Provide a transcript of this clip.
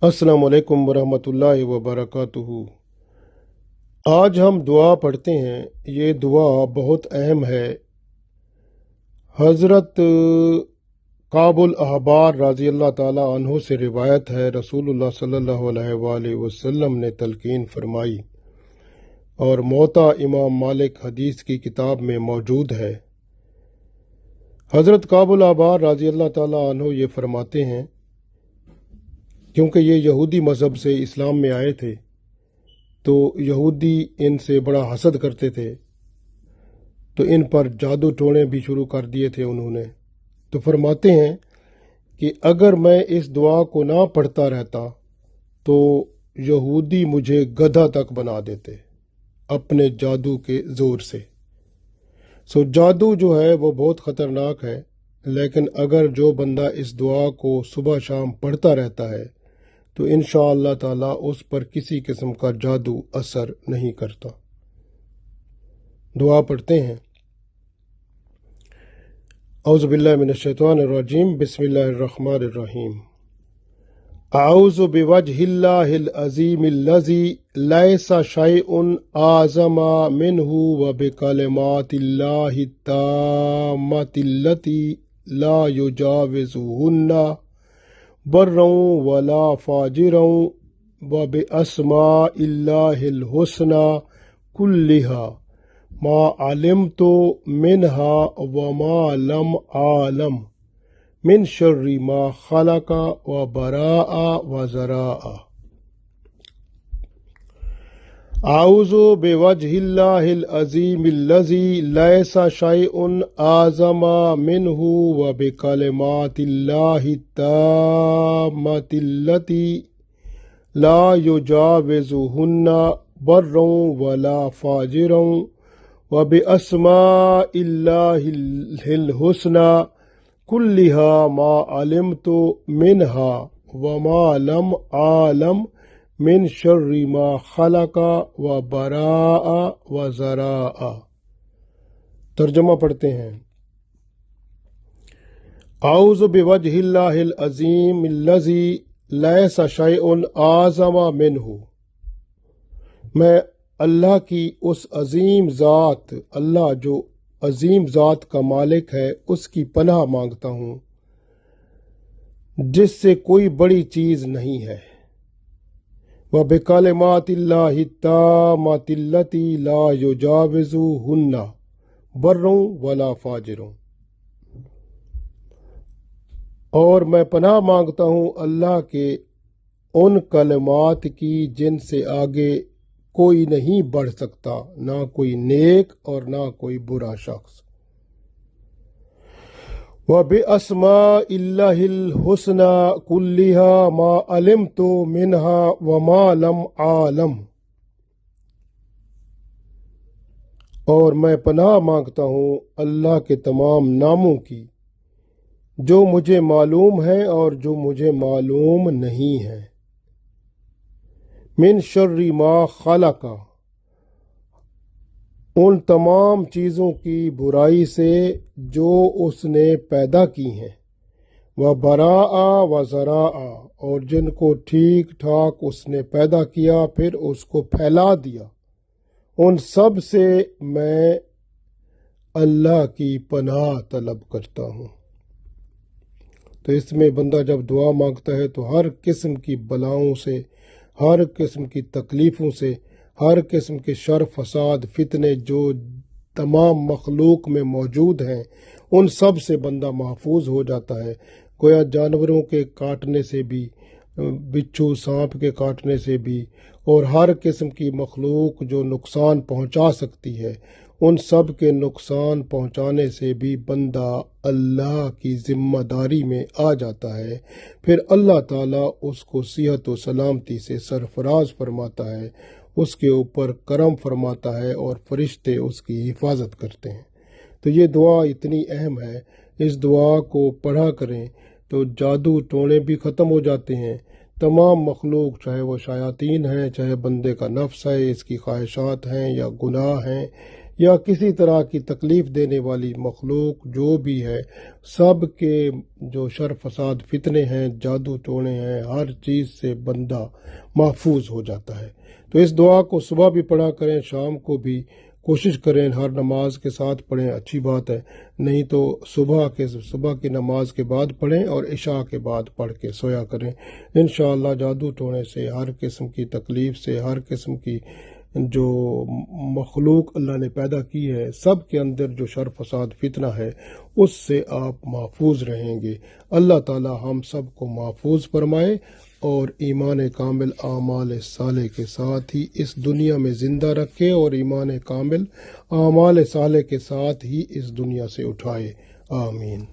अस्सलाम वालेकुम वरहमतुल्लाहि वबरकातुहू। आज हम दुआ पढ़ते हैं। ये दुआ बहुत अहम है। हज़रत काबुल अहबार रज़ी अल्लाह ताला अन्हु से रिवायत है, रसूलुल्लाह सल्लल्लाहु अलैहि वसल्लम ने तलकीन फरमाई और मोता इमाम मालिक हदीस की किताब में मौजूद है। हज़रत काबुल अहबार रज़ी अल्लाह ताला अन्हु ये फरमाते हैं, क्योंकि ये यहूदी मज़हब से इस्लाम में आए थे तो यहूदी इनसे बड़ा हसद करते थे, तो इन पर जादू टोने भी शुरू कर दिए थे उन्होंने। तो फरमाते हैं कि अगर मैं इस दुआ को ना पढ़ता रहता तो यहूदी मुझे गधा तक बना देते अपने जादू के ज़ोर से। जादू जो है वो बहुत ख़तरनाक है, लेकिन अगर जो बंदा इस दुआ को सुबह शाम पढ़ता रहता है तो इंशाअल्लाह ताला उस पर किसी किस्म का जादू असर नहीं करता। दुआ पढ़ते हैं। औज़ु बिल्लाहि मिनश शैतानिर रजीम, बिस्मिल्लाहिर रहमानिर रहीम। औज़ु बिवजहिल्लाहिल अज़ीमिल्लज़ी लैसा शैउन आज़मा मिन्हु व बिकलिमातिल्लाहि ताम्मतिल्लती ला युजाविज़ुहुन्ना बर्रं वला फाजिरं व बिअस्माइल्लाहिल हुस्ना कुल्लिहा मा अलिमतु मिन्हा व मा लम आलम मिन शर्रि मा खलका व बराआ व ज़राआ। आऊज़ु बिवजहिल्लाहिल अज़ीमिल्लज़ी लैसा शैउन आज़मा मिन्हु व बिकलिमातिल्लाहि ताम्मतिल्लती ला युजाविज़ुहुन्ना बर्रं वला फाजिरं व बिअस्माइल्लाहिल हुस्ना कुल्लिहा मा अलिमतु मिन्हा व मा लम आलम मिन शर्रि मा खलका व बराआ व ज़राआ। तर्जुमा पढ़ते हैं। औज़ु बिवजहिल्लाहिल अज़ीमिल्लज़ी लैसा शैउन आज़मा मिन्हु, मैं अल्लाह की उस अजीम ज़ात, अल्लाह जो अजीम ज़ात का मालिक है, उसकी पनाह मांगता हूँ जिससे कोई बड़ी चीज़ नहीं है। व बिकलिमातिल्लाहि ताम्मतिल्लती ला युजाविज़ुहुन्ना बर्रं वला फाजिरं, और मैं पनाह मांगता हूँ अल्लाह के उन कलमात की जिनसे आगे कोई नहीं बढ़ सकता, ना कोई नेक और ना कोई बुरा शख्स। व बिअस्माइल्लाहिल हुस्ना कुल्लिहा मा अलिमतु मिन्हा व मा लम आलम, और मैं पनाह मांगता हूँ अल्लाह के तमाम नामों की जो मुझे मालूम है और जो मुझे मालूम नहीं है। मिन शर्रि मा खलका, उन तमाम चीज़ों की बुराई से जो उसने पैदा की हैं। व बराआ व ज़राआ, और जिनको ठीक ठाक उसने पैदा किया फिर उसको फैला दिया, उन सब से मैं अल्लाह की पनाह तलब करता हूँ। तो इसमें बंदा जब दुआ मांगता है तो हर किस्म की बलाओं से, हर किस्म की तकलीफ़ों से, हर किस्म के शर फसाद फितने जो तमाम मखलूक में मौजूद हैं, उन सब से बंदा महफूज हो जाता है। गोया जानवरों के काटने से भी, बिच्छू सांप के काटने से भी, और हर किस्म की मखलूक जो नुकसान पहुंचा सकती है, उन सब के नुकसान पहुंचाने से भी बंदा अल्लाह की ज़िम्मेदारी में आ जाता है। फिर अल्लाह ताला उसको सेहत व सलामती से सरफराज फरमाता है, उसके ऊपर करम फरमाता है और फरिश्ते उसकी हिफाजत करते हैं। तो ये दुआ इतनी अहम है, इस दुआ को पढ़ा करें तो जादू टोने भी ख़त्म हो जाते हैं। तमाम मखलूक, चाहे वो शयातीन हैं, चाहे बंदे का नफ्स है, इसकी ख्वाहिशात हैं या गुनाह हैं یا کسی طرح کی تکلیف دینے والی مخلوق جو بھی ہے، سب کے جو شر فساد فتنے ہیں، جادو ٹونے ہیں، ہر چیز سے بندہ محفوظ ہو جاتا ہے۔ تو اس دعا کو صبح بھی پڑھا کریں، شام کو بھی کوشش کریں ہر نماز کے ساتھ پڑھیں، اچھی بات ہے، نہیں تو صبح کی نماز کے بعد پڑھیں اور عشاء کے بعد پڑھ کے سویا کریں۔ انشاءاللہ جادو ٹونے سے، ہر قسم کی تکلیف سے، ہر قسم کی جو مخلوق اللہ نے پیدا کی ہے، سب کے اندر جو شر فساد فتنہ ہے، اس سے آپ محفوظ رہیں گے۔ اللہ تعالی ہم سب کو محفوظ فرمائے اور ایمان کامل اعمال صالح کے ساتھ ہی اس دنیا میں زندہ رکھے، اور ایمان کامل اعمال صالح کے ساتھ ہی اس دنیا سے اٹھائے۔ آمین۔